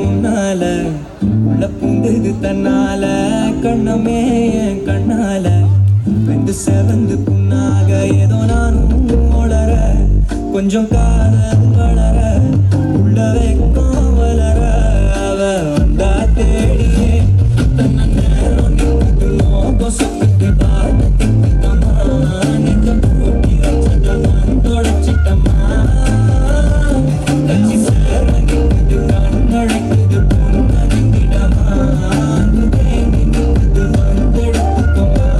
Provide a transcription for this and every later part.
உன்னால உள்ள பூந்தது தன்னால கண்ணமே என் கண்ணால வெந்து செவந்து புண்ணாக ஏதோ நானும் ஒளர கொஞ்சம் காலம் வளர உள்ள வைக்கும் வளர அவ வந்தா தேடியே தன்ன நேரம் நிற்குதோ சொத்துக்கு பார்த்துக்கிட்டமா நெஞ்ச பூட்டி வச்சிட்டமா தொடச்சிட்டமா கட்சி சேர நிற்குது கண்ணழைக்குது பொண்ணதிடமா தேங்கி நிற்குது வந்தெடுத்துக்கோமா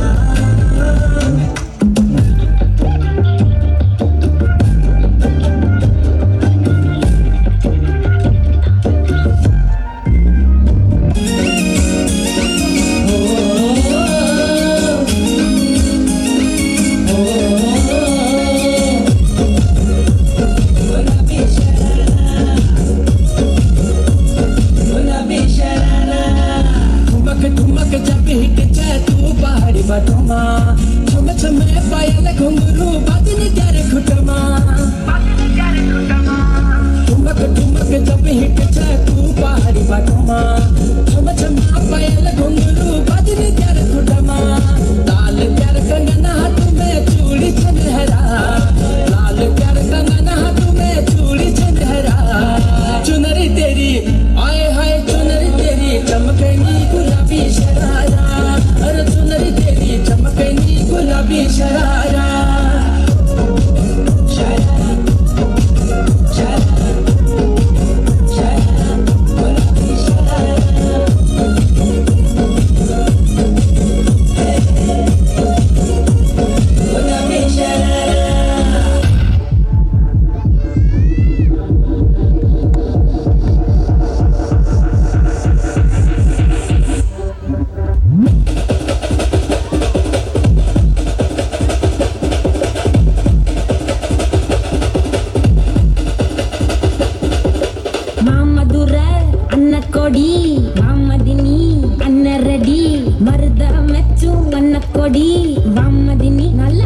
ಮರದ ಮೆಚ್ಚು ಅನ್ನ ಕೊಡಿ ವಾಮದಿನಿ ನಲ್ಲ